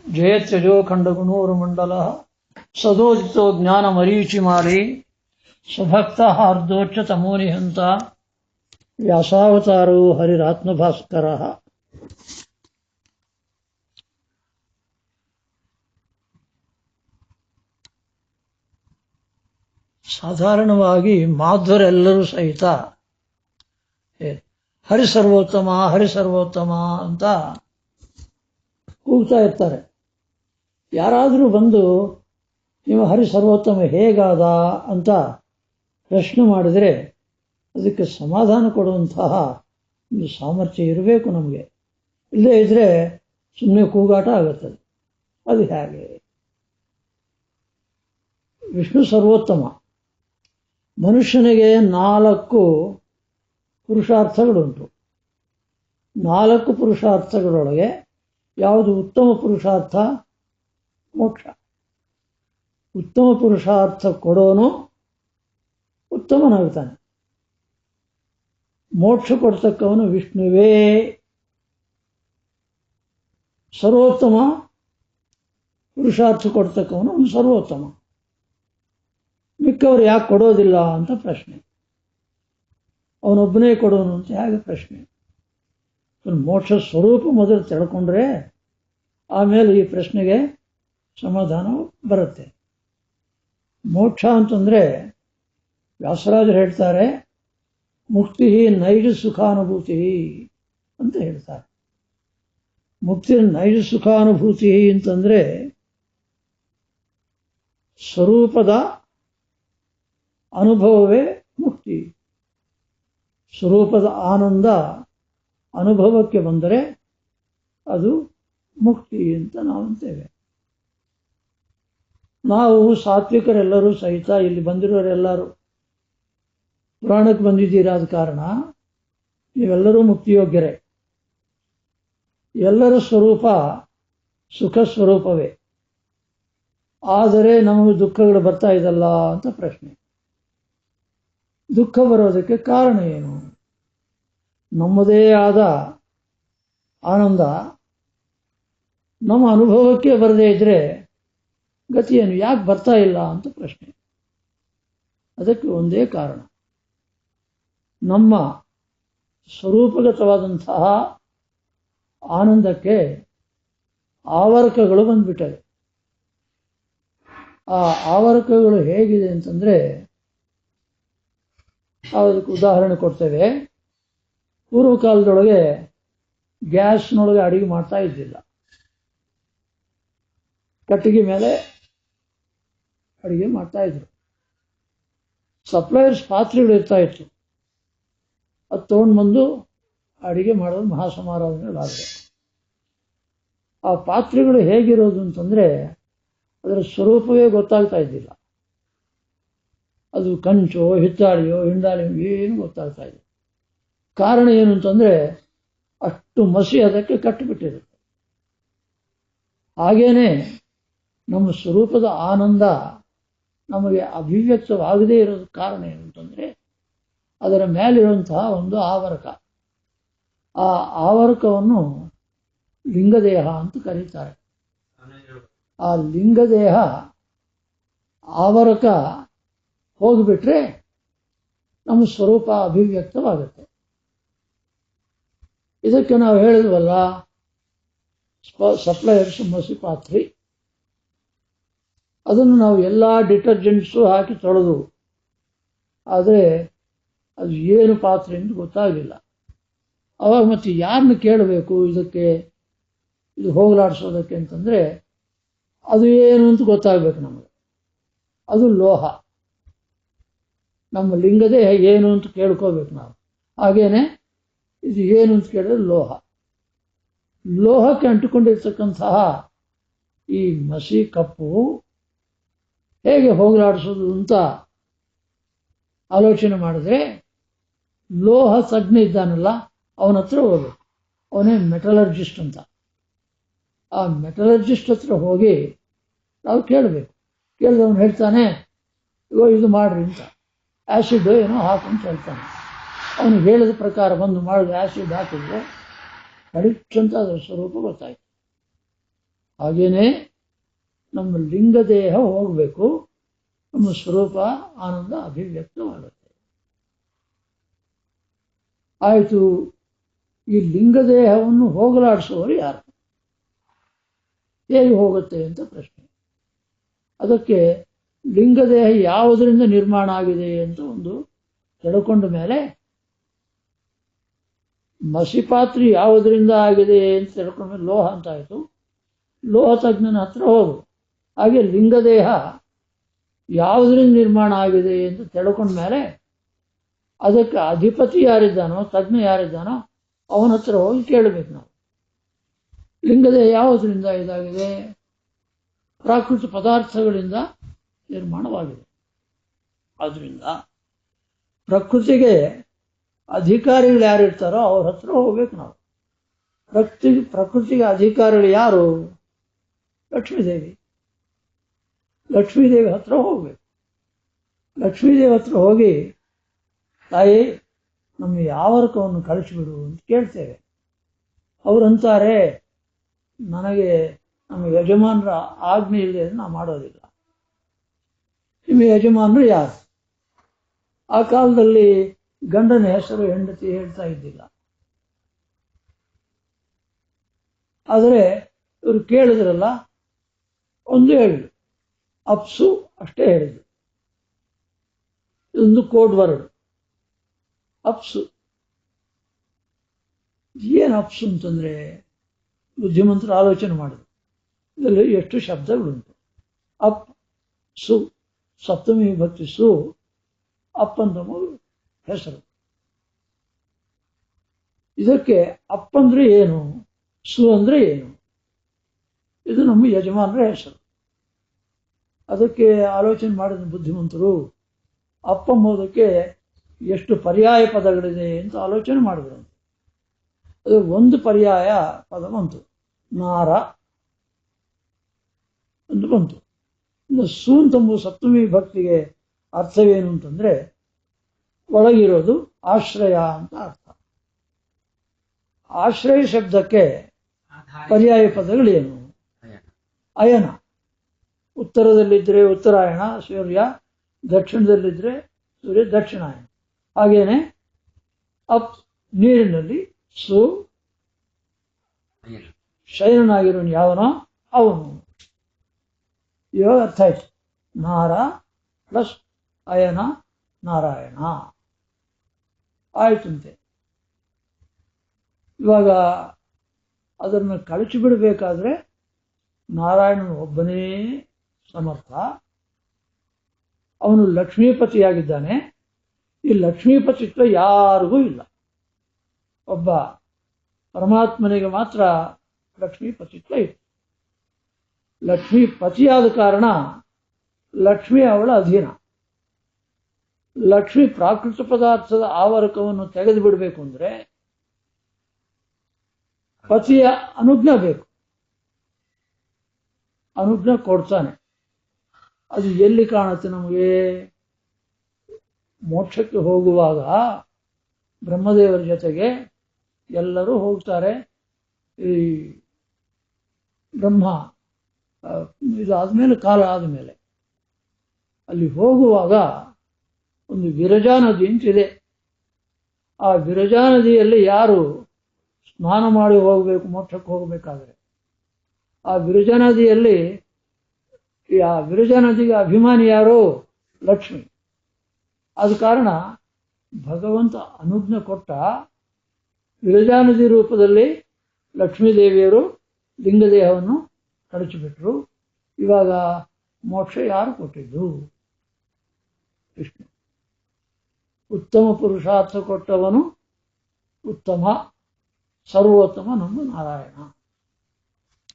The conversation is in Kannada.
ಜಯತ್ಯಜೋ ಖಂಡಗುಣೂರು ಮಂಡಲ ಸದೋದಿತೋ ಜ್ಞಾನ ಮರೀಚಿ ಮಾರಿ ಸ್ವಭಕ್ತ ಹಾರ್ದೋಚ್ಚ ತಮೋನಿಹಂತ ವ್ಯಾಸಾವತಾರೋ ಹರಿರಾತ್ಮಭಾಸ್ಕರ. ಸಾಧಾರಣವಾಗಿ ಮಾಧ್ವರೆಲ್ಲರೂ ಸಹಿತ ಹರಿಸರ್ವೋತ್ತಮ ಹರಿಸರ್ವೋತ್ತಮ ಅಂತ ಕೂಗ್ತಾ ಇರ್ತಾರೆ. ಯಾರಾದರೂ ಬಂದು ನೀವು ಹರಿಸರ್ವೋತ್ತಮ ಹೇಗಾದ ಅಂತ ಪ್ರಶ್ನೆ ಮಾಡಿದರೆ ಅದಕ್ಕೆ ಸಮಾಧಾನ ಕೊಡುವಂತಹ ಒಂದು ಸಾಮರ್ಥ್ಯ ಇರಬೇಕು ನಮಗೆ. ಇಲ್ಲದೇ ಇದ್ದರೆ ಸುಮ್ಮನೆ ಕೂಗಾಟ ಆಗುತ್ತದೆ. ಅದು ಹೇಗೆ? ವಿಷ್ಣು ಸರ್ವೋತ್ತಮ. ಮನುಷ್ಯನಿಗೆ 4 ಪುರುಷಾರ್ಥಗಳುಂಟು. 4 ಪುರುಷಾರ್ಥಗಳೊಳಗೆ ಯಾವುದು ಉತ್ತಮ ಪುರುಷಾರ್ಥ? ಮೋಕ್ಷ. ಉತ್ತಮ ಪುರುಷಾರ್ಥ ಕೊಡೋನು ಉತ್ತಮನಾಗ್ತಾನೆ. ಮೋಕ್ಷ ಕೊಡ್ತಕ್ಕವನು ವಿಷ್ಣುವೇ. ಸರ್ವೋತ್ತಮ ಪುರುಷಾರ್ಥ ಕೊಡ್ತಕ್ಕವನು ಅವನು ಸರ್ವೋತ್ತಮ. ಮಿಕ್ಕವರು ಯಾಕೆ ಕೊಡೋದಿಲ್ಲ ಅಂತ ಪ್ರಶ್ನೆ. ಅವನೊಬ್ಬನೇ ಕೊಡೋನು ಅಂತ ಹೇಗೆ ಪ್ರಶ್ನೆ? ಮೋಕ್ಷ ಸ್ವರೂಪ ಮೊದಲು ತಿಳ್ಕೊಂಡ್ರೆ ಆಮೇಲೆ ಈ ಪ್ರಶ್ನೆಗೆ ಸಮಾಧಾನ ಬರುತ್ತೆ. ಮೋಕ್ಷ ಅಂತಂದರೆ ವ್ಯಾಸರಾಜರು ಹೇಳ್ತಾರೆ, ಮುಕ್ತಿ ನೈಜ ಸುಖಾನುಭೂತಿ ಅಂತ ಹೇಳ್ತಾರೆ. ಮುಕ್ತಿ ನೈಜ ಸುಖಾನುಭೂತಿ ಅಂತಂದರೆ ಸ್ವರೂಪದ ಅನುಭವವೇ ಮುಕ್ತಿ. ಸ್ವರೂಪದ ಆನಂದ ಅನುಭವಕ್ಕೆ ಬಂದರೆ ಅದು ಮುಕ್ತಿ ಅಂತ ನಾವು ಅಂತೇವೆ. ನಾವು ಸಾತ್ವಿಕರೆಲ್ಲರೂ ಸಹಿತ ಇಲ್ಲಿ ಬಂದಿರೋರೆಲ್ಲರೂ ಪುರಾಣಕ್ಕೆ ಬಂದಿದ್ದೀರಾದ ಕಾರಣ ನೀವೆಲ್ಲರೂ ಮುಕ್ತಿಯೋಗ್ಯರೇ. ಎಲ್ಲರ ಸ್ವರೂಪ ಸುಖ ಸ್ವರೂಪವೇ. ಆದರೆ ನಮಗೆ ದುಃಖಗಳು ಬರ್ತಾ ಇದಲ್ಲ ಅಂತ ಪ್ರಶ್ನೆ. ದುಃಖ ಬರೋದಕ್ಕೆ ಕಾರಣ ಏನು? ನಮ್ಮದೇ ಆದ ಆನಂದ ನಮ್ಮ ಅನುಭವಕ್ಕೆ ಬರದೇ ಇದ್ರೆ ಗತಿಯೇನು? ಯಾಕೆ ಬರ್ತಾ ಇಲ್ಲ ಅಂತ ಪ್ರಶ್ನೆ. ಅದಕ್ಕೆ ಒಂದೇ ಕಾರಣ, ನಮ್ಮ ಸ್ವರೂಪಗತವಾದಂತಹ ಆನಂದಕ್ಕೆ ಆವರಕಗಳು ಬಂದ್ಬಿಟ್ಟವೆ. ಆ ಆವರಕಗಳು ಹೇಗಿದೆ ಅಂತಂದರೆ, ಅದಕ್ಕೆ ಉದಾಹರಣೆ ಕೊಡ್ತೇವೆ. ಪೂರ್ವ ಕಾಲದೊಳಗೆ ಗ್ಯಾಸ್ನೊಳಗೆ ಅಡಿಗೆ ಮಾಡ್ತಾ ಇದ್ದಿಲ್ಲ. ಕಟ್ಟಿಗೆ ಮೇಲೆ ಅಡಿಗೆ ಮಾಡ್ತಾ ಇದ್ರು. ಸಪ್ಲೈಯರ್ಸ್ ಪಾತ್ರೆಗಳು ಇರ್ತಾ ಇತ್ತು. ಅದು ತೊಗೊಂಡು ಬಂದು ಅಡಿಗೆ ಮಾಡೋದು ಮಹಾಸಮಾರಾಧನೆಗಳಾದರೆ. ಆ ಪಾತ್ರೆಗಳು ಹೇಗಿರೋದು ಅಂತಂದರೆ ಅದರ ಸ್ವರೂಪವೇ ಗೊತ್ತಾಗ್ತಾ ಇದ್ದಿಲ್ಲ. ಅದು ಕಂಚೋ ಹಿತ್ತಾಳಿಯೋ ಹಿಂಡಾಳಿಯೋ ಏನು ಗೊತ್ತಾಗ್ತಾ ಇದೆ. ಕಾರಣ ಏನು ಅಂತಂದರೆ ಅಷ್ಟು ಮಸಿ ಅದಕ್ಕೆ ಕಟ್ಟಿಬಿಟ್ಟಿರುತ್ತೆ. ಹಾಗೇನೆ ನಮ್ಮ ಸ್ವರೂಪದ ಆನಂದ ನಮಗೆ ಅಭಿವ್ಯಕ್ತವಾಗದೇ ಇರೋದು ಕಾರಣ ಏನು ಅಂತಂದರೆ ಅದರ ಮೇಲಿರುವಂತಹ ಒಂದು ಆವರಕ. ಆ ಆವರಕವನ್ನು ಲಿಂಗದೇಹ ಅಂತ ಕರೀತಾರೆ. ಆ ಲಿಂಗದೇಹ ಆವರಕ ಹೋಗಿಬಿಟ್ರೆ ನಮ್ಮ ಸ್ವರೂಪ ಅಭಿವ್ಯಕ್ತವಾಗುತ್ತೆ. ಇದಕ್ಕೆ ನಾವು ಹೇಳಿದ್ವಲ್ಲ, ಸಪ್ಲೈಯರ್ಸ್ ಮಸಿ ಪಾತ್ರೆ. ಅದನ್ನು ನಾವು ಎಲ್ಲ ಡಿಟರ್ಜೆಂಟ್ಸು ಹಾಕಿ ತೊಳೆದು, ಆದರೆ ಅದು ಏನು ಪಾತ್ರೆ ಅಂತ ಗೊತ್ತಾಗಲಿಲ್ಲ. ಅವಾಗ ಮತ್ತೆ ಯಾರನ್ನು ಕೇಳಬೇಕು ಇದಕ್ಕೆ, ಇದು ಹೋಗಲಾಡಿಸೋದಕ್ಕೆ ಅಂತಂದರೆ ಅದು ಏನು ಅಂತ ಗೊತ್ತಾಗಬೇಕು ನಮಗೆ. ಅದು ಲೋಹ. ನಮ್ಮ ಲಿಂಗದೇ ಏನು ಅಂತ ಕೇಳ್ಕೋಬೇಕು ನಾವು. ಹಾಗೇನೆ ಇದು ಏನು ಅಂತ ಕೇಳಿದ್ರೆ ಲೋಹ. ಲೋಹಕ್ಕೆ ಅಂಟಿಕೊಂಡಿರ್ತಕ್ಕಂತಹ ಈ ಮಸಿ ಕಪ್ಪು ಹೇಗೆ ಹೋಗಲಾಡಿಸೋದು ಅಂತ ಆಲೋಚನೆ ಮಾಡಿದ್ರೆ ಲೋಹ ತಜ್ಞ ಇದ್ದಾನಲ್ಲ ಅವನ ಹತ್ರ ಹೋಗ್ಬೇಕು. ಅವನೇ ಮೆಟಲರ್ಜಿಸ್ಟ್ ಅಂತ. ಆ ಮೆಟಲರ್ಜಿಸ್ಟ್ ಹತ್ರ ಹೋಗಿ ನಾವು ಕೇಳಬೇಕು. ಕೇಳಿದವನು ಹೇಳ್ತಾನೆ, ಇದು ಮಾಡ್ರಿ ಅಂತ. ಆ್ಯಸಿಡ್ ಏನೋ ಹಾಕಂತ ಹೇಳ್ತಾನೆ. ಅವನು ಹೇಳಿದ ಪ್ರಕಾರ ಬಂದು ಮಾಡಿದ್ರೆ ಆ್ಯಸಿಡ್ ಹಾಕಿದ್ರೆ ಕಡಿಕ್ಷಂತ ಅದರ ಸ್ವರೂಪ ಗೊತ್ತಾಯ್ತು. ಹಾಗೇನೆ ನಮ್ಮ ಲಿಂಗದೇಹ ಹೋಗಬೇಕು, ನಮ್ಮ ಸ್ವರೂಪ ಆನಂದ ಅಭಿವ್ಯಕ್ತವಾಗುತ್ತೆ. ಆಯಿತು, ಈ ಲಿಂಗದೇಹವನ್ನು ಹೋಗಲಾಡಿಸುವವರು ಯಾರು? ಹೇಗೆ ಹೋಗುತ್ತೆ ಅಂತ ಪ್ರಶ್ನೆ. ಅದಕ್ಕೆ ಲಿಂಗದೇಹ ಯಾವುದರಿಂದ ನಿರ್ಮಾಣ ಆಗಿದೆ ಅಂತ ಒಂದು ತಿಳ್ಕೊಂಡ ಮೇಲೆ, ಮಸಿಪಾತ್ರೆ ಯಾವುದರಿಂದ ಆಗಿದೆ ಅಂತ ತಿಳ್ಕೊಂಡ ಮೇಲೆ ಲೋಹ ಅಂತ ಆಯಿತು. ಲೋಹ ತಜ್ಞನ ಹತ್ರ ಹೋಗು. ಹಾಗೆ ಲಿಂಗದೇಹ ಯಾವುದರಿಂದ ನಿರ್ಮಾಣ ಆಗಿದೆ ಅಂತ ತಿಳ್ಕೊಂಡ ಮೇಲೆ ಅದಕ್ಕೆ ಅಧಿಪತಿ ಯಾರಿದ್ದಾನೋ, ತಜ್ಞ ಯಾರಿದ್ದಾನೋ ಅವನ ಹತ್ರ ಹೋಗಿ ಕೇಳಬೇಕು ನಾವು. ಲಿಂಗದೇಹ ಯಾವುದರಿಂದ ಇದಾಗಿದೆ? ಪ್ರಾಕೃತ ಪದಾರ್ಥಗಳಿಂದ ನಿರ್ಮಾಣವಾಗಿದೆ. ಆದ್ದರಿಂದ ಪ್ರಕೃತಿಗೆ ಅಧಿಕಾರಿಗಳು ಯಾರಿರ್ತಾರೋ ಅವ್ರ ಹತ್ರ ಹೋಗ್ಬೇಕು ನಾವು. ಪ್ರಕೃತಿಗೆ ಅಧಿಕಾರಿಗಳು ಯಾರು? ಲಕ್ಷ್ಮೀದೇವಿ. ಲಕ್ಷ್ಮೀದೇವಿ ಹತ್ರ ಹೋಗ್ಬೇಕು. ಲಕ್ಷ್ಮೀದೇವಿ ಹತ್ರ ಹೋಗಿ, ತಾಯಿ ನಮ್ಮ ಯಾವರ್ಕವನ್ನು ಕಳಿಸಿಬಿಡು ಅಂತ ಕೇಳ್ತೇವೆ. ಅವರಂತಾರೆ, ನನಗೆ ನಮ್ಮ ಯಜಮಾನರ ಆಜ್ಞೆ ಇಲ್ಲದೆ ನಾವು ಮಾಡೋದಿಲ್ಲ. ನಿಮ್ಮ ಯಜಮಾನರು ಯಾರು? ಆ ಕಾಲದಲ್ಲಿ ಗಂಡನ ಹೆಸರು ಹೆಂಡತಿ ಹೇಳ್ತಾ ಇದ್ದಿಲ್ಲ. ಆದರೆ ಇವರು ಕೇಳಿದ್ರಲ್ಲ, ಒಂದು ಹೇಳಿದ್ರು, ಅಪ್ಸು ಅಷ್ಟೇ ಹೇಳಿದ್ರು. ಇದೊಂದು ಕೋಡ್ ವರ್ಡ್, ಅಪ್ಸು. ಏನು ಅಪ್ಸು ಅಂತಂದ್ರೆ ಬುದ್ಧಿಮಂತರು ಆಲೋಚನೆ ಮಾಡಿದ್ರು. ಇದರಲ್ಲಿ ಎಷ್ಟು ಶಬ್ದಗಳುಂಟು. ಅಪ್ ಸು, ಸಪ್ತಮಿ ವಿಭಕ್ತಿ ಸು, ಅಪ್ಪಂತ ಹೆಸರು. ಇದಕ್ಕೆ ಅಪ್ಪಂದ್ರೆ ಏನು, ಸು ಅಂದ್ರೆ ಏನು? ಇದು ನಮ್ಮ ಯಜಮಾನರ ಹೆಸರು. ಅದಕ್ಕೆ ಆಲೋಚನೆ ಮಾಡಿದ ಬುದ್ಧಿಮಂತರು ಅಪ್ಪಂಬೋದಕ್ಕೆ ಎಷ್ಟು ಪರ್ಯಾಯ ಪದಗಳಿದೆ ಅಂತ ಆಲೋಚನೆ ಮಾಡಿದ್ರು. ಅದು ಒಂದು ಪರ್ಯಾಯ ಪದ ಬಂತು, ನಾರ ಅಂತ ಬಂತು. ಇನ್ನು ಸೂನ್ ತಂಬು ಸಪ್ತಮಿ ಭಕ್ತಿಗೆ ಅರ್ಥವೇನು ಅಂತಂದ್ರೆ ಒಳಗಿರೋದು ಆಶ್ರಯ ಅಂತ ಅರ್ಥ. ಆಶ್ರಯ ಶಬ್ದಕ್ಕೆ ಪರ್ಯಾಯ ಪದಗಳೇನು? ಅಯನ. ಉತ್ತರದಲ್ಲಿದ್ದರೆ ಉತ್ತರಾಯಣ ಸೂರ್ಯ, ದಕ್ಷಿಣದಲ್ಲಿದ್ದರೆ ಸೂರ್ಯ ದಕ್ಷಿಣಾಯನ. ಹಾಗೇನೆ ಅಪ್ ನೀರಿನಲ್ಲಿ, ಸು ಶಯನನಾಗಿರೋನು ಯಾವನೋ ಅವನು. ಇವಾಗ ಅರ್ಥ ಆಯ್ತು. ನಾರ ಪ್ಲಸ್ ಅಯನ ನಾರಾಯಣ ಆಯ್ತಂತೆ. ಇವಾಗ ಅದನ್ನು ಕಳಚಿಬಿಡಬೇಕಾದ್ರೆ ನಾರಾಯಣನು ಒಬ್ಬನೇ ಸಮರ್ಥ. ಅವನು ಲಕ್ಷ್ಮೀಪತಿಯಾಗಿದ್ದಾನೆ. ಈ ಲಕ್ಷ್ಮೀಪತಿತ್ವ ಯಾರಿಗೂ ಇಲ್ಲ. ಒಬ್ಬ ಪರಮಾತ್ಮನಿಗೆ ಮಾತ್ರ ಲಕ್ಷ್ಮೀಪತಿತ್ವ ಇತ್ತು. ಲಕ್ಷ್ಮೀಪತಿಯಾದ ಕಾರಣ ಲಕ್ಷ್ಮಿ ಅವಳ ಅಧೀನ. ಲಕ್ಷ್ಮಿ ಪ್ರಾಕೃತ ಪದಾರ್ಥದ ಆವರಕವನ್ನು ತೆಗೆದು ಬಿಡಬೇಕು ಅಂದ್ರೆ ಪತಿಯ ಅನುಜ್ಞೆ ಬೇಕು. ಅನುಜ್ಞೆ ಕೊಡ್ತಾನೆ. ಅದು ಎಲ್ಲಿ ಕಾಣುತ್ತೆ ನಮಗೆ? ಮೋಕ್ಷಕ್ಕೆ ಹೋಗುವಾಗ ಬ್ರಹ್ಮದೇವರ ಜೊತೆಗೆ ಎಲ್ಲರೂ ಹೋಗ್ತಾರೆ. ಈ ಬ್ರಹ್ಮ ಇದಾದ್ಮೇಲೆ, ಕಾಲ ಆದಮೇಲೆ ಅಲ್ಲಿ ಹೋಗುವಾಗ ಒಂದು ವಿರಜಾ ನದಿ ಅಂತಿದೆ. ಆ ವಿರಜಾ ನದಿಯಲ್ಲಿ ಯಾರು ಸ್ನಾನ ಮಾಡಿ ಹೋಗಬೇಕು ಮೋಕ್ಷಕ್ಕೆ ಹೋಗಬೇಕಾದ್ರೆ, ಆ ವಿರಜಾ ನದಿಯಲ್ಲಿ ಆ ವಿರಜಾ ನದಿಗೆ ಅಭಿಮಾನಿ ಯಾರು? ಲಕ್ಷ್ಮಿ. ಆದ ಕಾರಣ ಭಗವಂತ ಅನುಜ್ಞೆ ಕೊಟ್ಟ. ವಿರಜಾ ನದಿ ರೂಪದಲ್ಲಿ ಲಕ್ಷ್ಮೀದೇವಿಯರು ಲಿಂಗದೇಹವನ್ನು ಕಳಚಿಬಿಟ್ರು. ಇವಾಗ ಮೋಕ್ಷ ಯಾರು ಕೊಟ್ಟಿದ್ದು? ವಿಷ್ಣು. ಉತ್ತಮ ಪುರುಷಾರ್ಥ ಕೊಟ್ಟವನು ಉತ್ತಮ, ಸರ್ವೋತ್ತಮ ನಮ್ಮ ನಾರಾಯಣ.